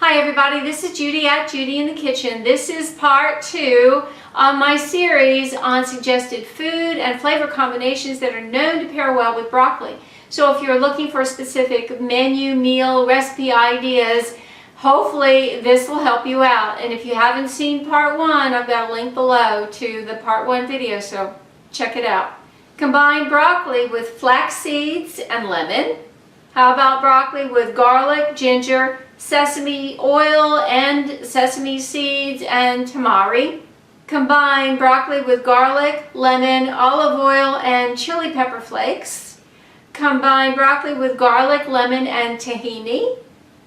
Hi everybody, this is Judy at Judy in the Kitchen. This is part 2 of my series on suggested food and flavor combinations that are known to pair well with broccoli. So if you're looking for specific menu, meal, recipe ideas, hopefully this will help you out. And if you haven't seen part 1, I've got a link below to the part 1 video, so check it out. Combine broccoli with flax seeds and lemon. How about broccoli with garlic, ginger, sesame oil and sesame seeds and tamari? Combine broccoli with garlic, lemon, olive oil and chili pepper flakes. Combine broccoli with garlic, lemon and tahini.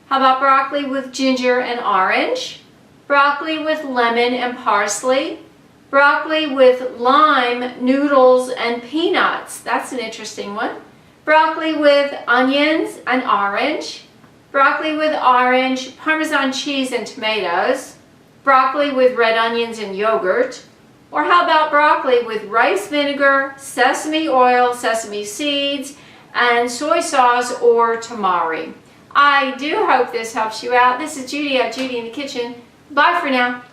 How about broccoli with ginger and orange? Broccoli with lemon and parsley. Broccoli with lime, noodles and peanuts. That's an interesting one. Broccoli with onions and orange. Broccoli with orange, Parmesan cheese and tomatoes. Broccoli with red onions and yogurt. Or how about broccoli with rice vinegar, sesame oil, sesame seeds, and soy sauce or tamari? I do hope this helps you out. This is Judy at Judy in the Kitchen. Bye for now.